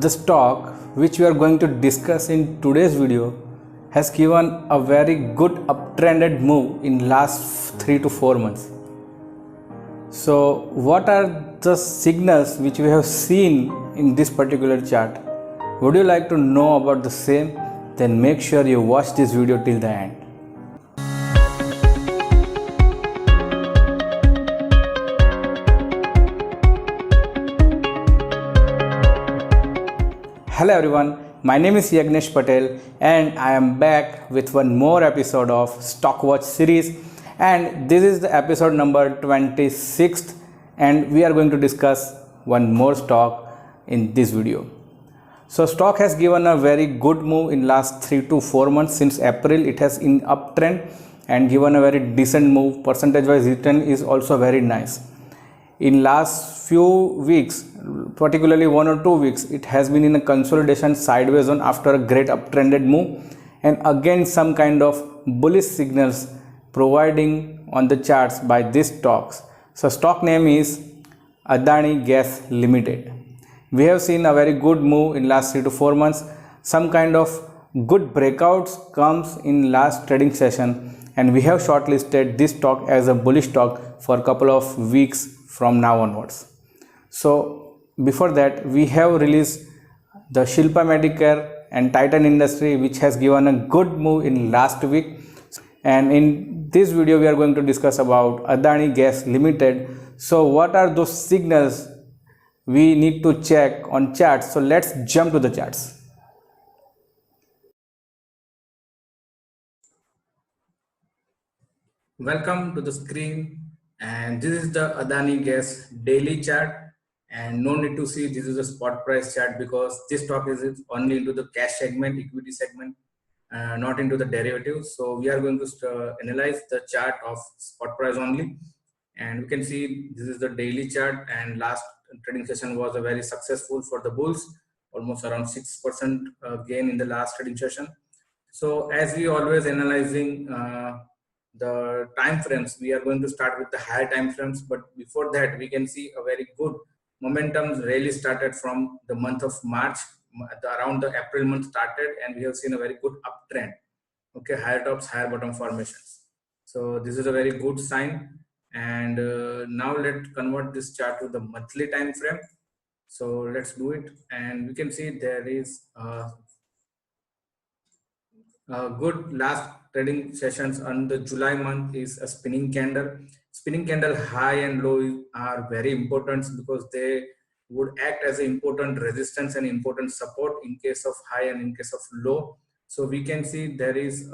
The stock which we are going to discuss in today's video has given a very good uptrended move in last 3 to 4 months. So what are the signals which we have seen in this particular chart? Would you like to know about the same? Then make sure you watch this video till the end. Hello everyone, my name is Yagnesh Patel and I am back with one more episode of Stock Watch series, and this is the episode number 26th and we are going to discuss one more stock in this video. So stock has given a very good move in last 3 to 4 months. Since April it has in uptrend and given a very decent move. Percentage wise return is also very nice. In last few weeks, particularly 1 or 2 weeks, it has been in a consolidation sideways zone after a great uptrended move, and again some kind of bullish signals providing on the charts by these stocks. So stock name is Adani Gas Limited. We have seen a very good move in last 3 to 4 months. Some kind of good breakouts comes in last trading session, and we have shortlisted this stock as a bullish stock for a couple of weeks from now onwards. So before that, we have released the Shilpa Medicare and Titan Industry, which has given a good move in last week. And in this video, we are going to discuss about Adani Gas Limited. So what are those signals we need to check on charts? So let's jump to the charts. Welcome to the screen, and this is the Adani Gas daily chart, and no need to see this is a spot price chart because this stock is only into the cash segment, equity segment, not into the derivatives. So we are going to analyze the chart of spot price only, and we can see this is the daily chart, and last trading session was a very successful for the bulls, almost around 6% gain in the last trading session. So as we always analyzing the time frames, we are going to start with the higher time frames, but before that we can see a very good momentum really started from the month of March. Around the April month started, and we have seen a very good uptrend. Okay, higher tops, higher bottom formations. So this is a very good sign. And now let's convert this chart to the monthly time frame. So let's do it, and we can see there is good last trading sessions on the July month is a spinning candle. Spinning candle high and low are very important because they would act as an important resistance and important support in case of high and in case of low. So we can see there is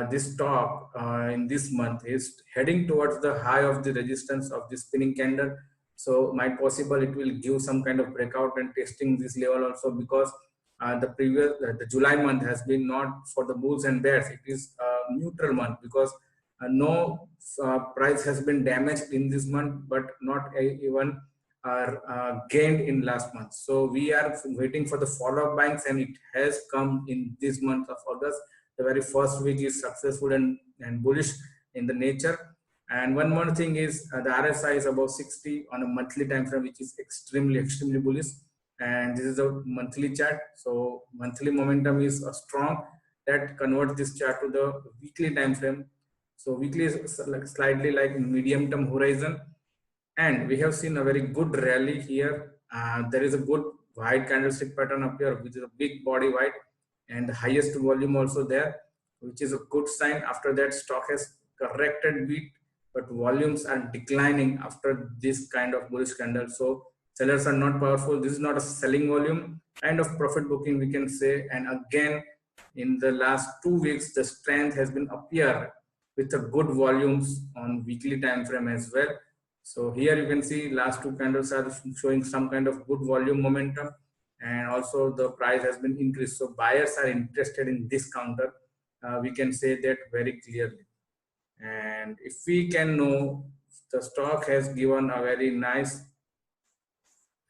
this stock in this month is heading towards the high of the resistance of the spinning candle. So might possible it will give some kind of breakout and testing this level also, because the July month has been not for the bulls and bears. It is a neutral month because no price has been damaged in this month, but not even gained in last month. So we are waiting for the follow-up banks, and it has come in this month of August. The very first week is successful and bullish in the nature. And one more thing is the RSI is above 60 on a monthly time frame, which is extremely bullish. And this is a monthly chart. So monthly momentum is strong. That converts this chart to the weekly time frame. So weekly is slightly like medium term horizon, and we have seen a very good rally here. There is a good white candlestick pattern up here, which is a big body white, and the highest volume also there, which is a good sign. After that, stock has corrected bit, but volumes are declining after this kind of bullish candle. So sellers are not powerful. This is not a selling volume, kind of profit booking we can say. And again, in the last 2 weeks, the strength has been appear with a good volumes on weekly time frame as well. So here you can see last 2 candles are showing some kind of good volume momentum, and also the price has been increased. So buyers are interested in this counter. We can say that very clearly. And if we can know, the stock has given a very nice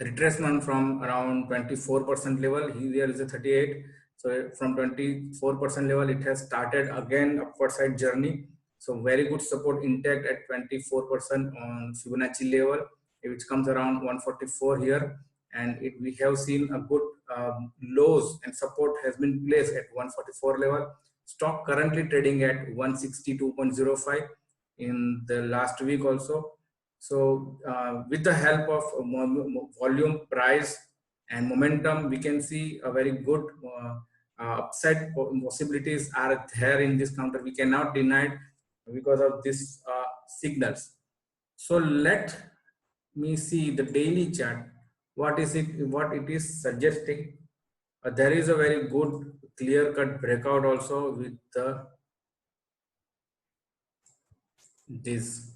retracement from around 24% level. Here is a 38. So from 24% level, it has started again upward side journey. So very good support intact at 24% on Fibonacci level, which comes around 144 here. and we have seen a good lows and support has been placed at 144 level. Stock currently trading at 162.05 in the last week also. So with the help of volume, price and momentum, we can see a very good upside possibilities are there in this counter. We cannot deny it because of these signals. So let me see the daily chart. What is it? What it is suggesting? There is a very good clear-cut breakout also with this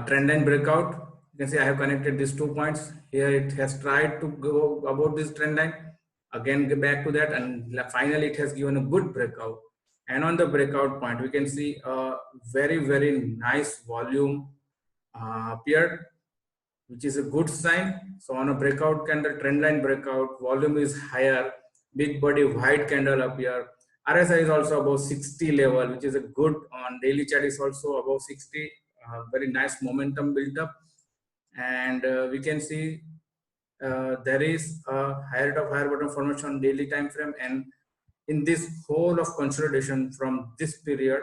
trend line breakout. You can see I have connected these 2 points. Here it has tried to go about this trend line. Again, get back to that, and finally it has given a good breakout. And on the breakout point, we can see a very nice volume appeared, which is a good sign. So on a breakout candle, trend line breakout, volume is higher, big body white candle appear. RSI is also above 60 level, which is a good. On daily chart is also above 60. Very nice momentum built up, and we can see there is a higher top higher bottom formation on daily time frame, and in this whole of consolidation from this period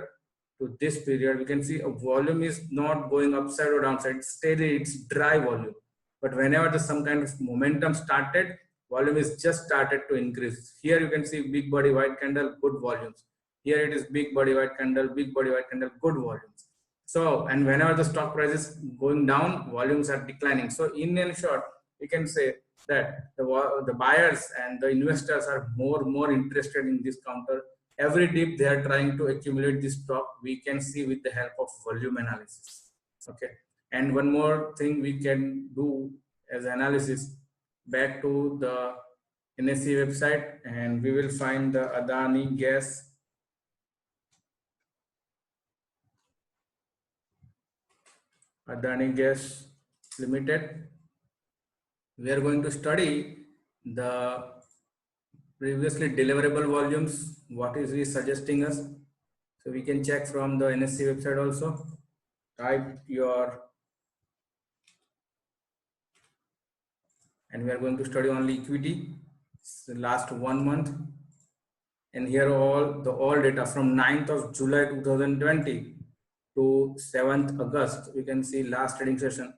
to this period, we can see a volume is not going upside or downside. It's steady, it's dry volume. But whenever the some kind of momentum started, volume is just started to increase. Here you can see big body white candle, good volumes. Here it is big body white candle, big body white candle, good volumes. So, and whenever the stock price is going down, volumes are declining. So in short, we can say that the buyers and the investors are more interested in this counter. Every dip they are trying to accumulate this stock, we can see with the help of volume analysis. Okay, and one more thing we can do as analysis, back to the NSE website, and we will find the Adani Gas Limited. We are going to study the previously deliverable volumes, what is he suggesting us. So we can check from the NSE website also. Type your, and we are going to study only equity, the last 1 month. And here all data from 9th of July 2020 to 7th August, we can see last trading session.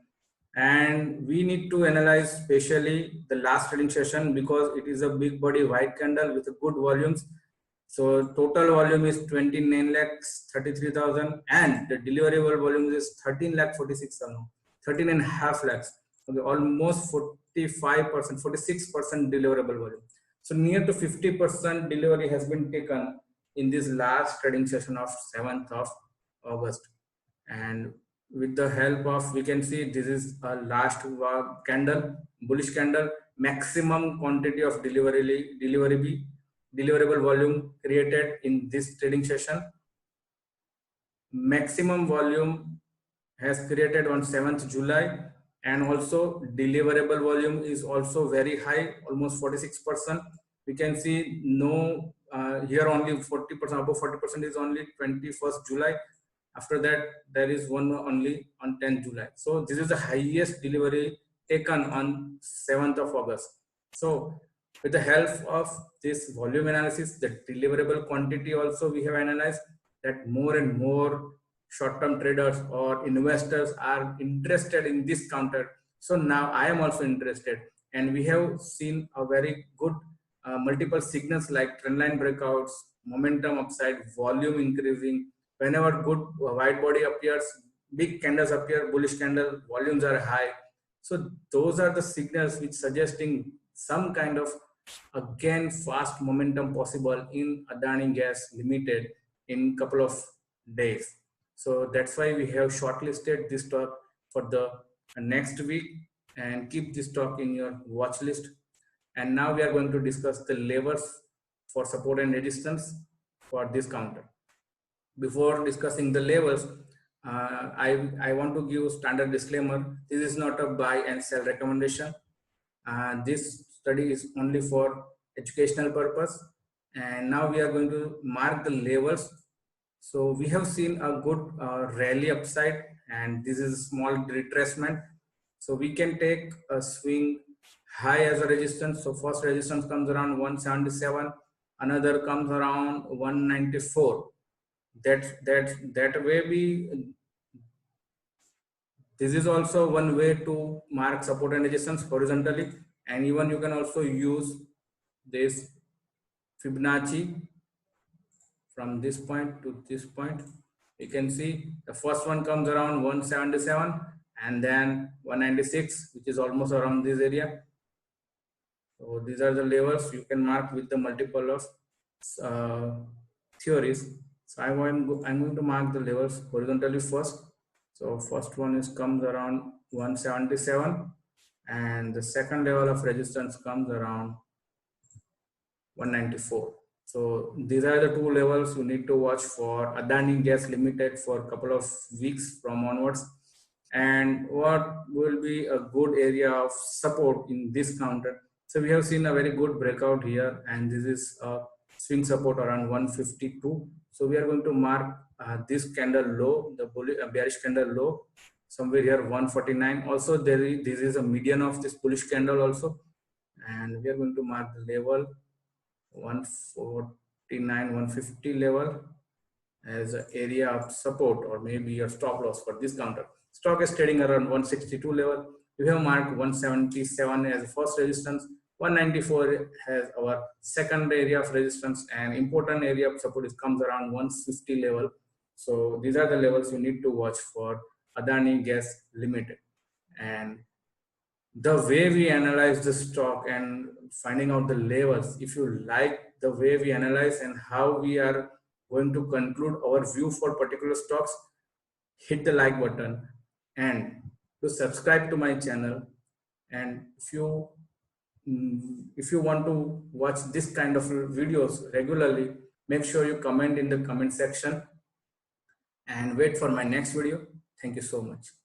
And we need to analyze especially the last trading session because it is a big body white candle with good volumes. So total volume is 29 lakhs 33,000 and the deliverable volume is 13 lakh 46,000, 13 and a half lakhs. Okay, almost 45%, 46% deliverable volume. So near to 50% delivery has been taken in this last trading session of 7th of August. And with the help of, we can see this is a last candle, bullish candle, maximum quantity of deliverable volume created in this trading session. Maximum volume has created on 7th July, and also deliverable volume is also very high, almost 46%. We can see no here only 40%, above 40% is only 21st July. After that, there is one only on 10th July. So this is the highest delivery taken on 7th of August. So with the help of this volume analysis, the deliverable quantity also we have analyzed, that more and more short-term traders or investors are interested in this counter. So now I am also interested, and we have seen a very good multiple signals like trendline breakouts, momentum upside, volume increasing. Whenever good white body appears, big candles appear, bullish candle, volumes are high. So those are the signals which suggesting some kind of again fast momentum possible in Adani Gas Limited in couple of days. So that's why we have shortlisted this stock for the next week, and keep this stock in your watch list. And now we are going to discuss the levers for support and resistance for this counter. Before discussing the levels, I want to give standard disclaimer. This is not a buy and sell recommendation. This study is only for educational purpose. And now we are going to mark the levels. So we have seen a good rally upside, and this is a small retracement. So we can take a swing high as a resistance. So first resistance comes around 177, another comes around 194. That way we, this is also one way to mark support and resistance horizontally, and even you can also use this Fibonacci from this point to this point. You can see the first one comes around 177 and then 196, which is almost around this area. So these are the levels you can mark with the multiple of uh, theories. So I'm going to mark the levels horizontally first. So first one is comes around 177, and the second level of resistance comes around 194. So these are the two levels you need to watch for Adani Gas Limited for a couple of weeks from onwards. And what will be a good area of support in this counter? So we have seen a very good breakout here, and this is a swing support around 152. So we are going to mark this candle low, the bearish candle low, somewhere here 149. Also, this is a median of this bullish candle also, and we are going to mark the level 149, 150 level as an area of support or maybe a stop loss for this counter. Stock is trading around 162 level. We have marked 177 as first resistance. 194 has our second area of resistance, and important area of support is comes around 150 level. So these are the levels you need to watch for Adani Gas Limited. And the way we analyze the stock and finding out the levels, if you like the way we analyze and how we are going to conclude our view for particular stocks, hit the like button and to subscribe to my channel. And if you want to watch this kind of videos regularly, make sure you comment in the comment section and wait for my next video. Thank you so much.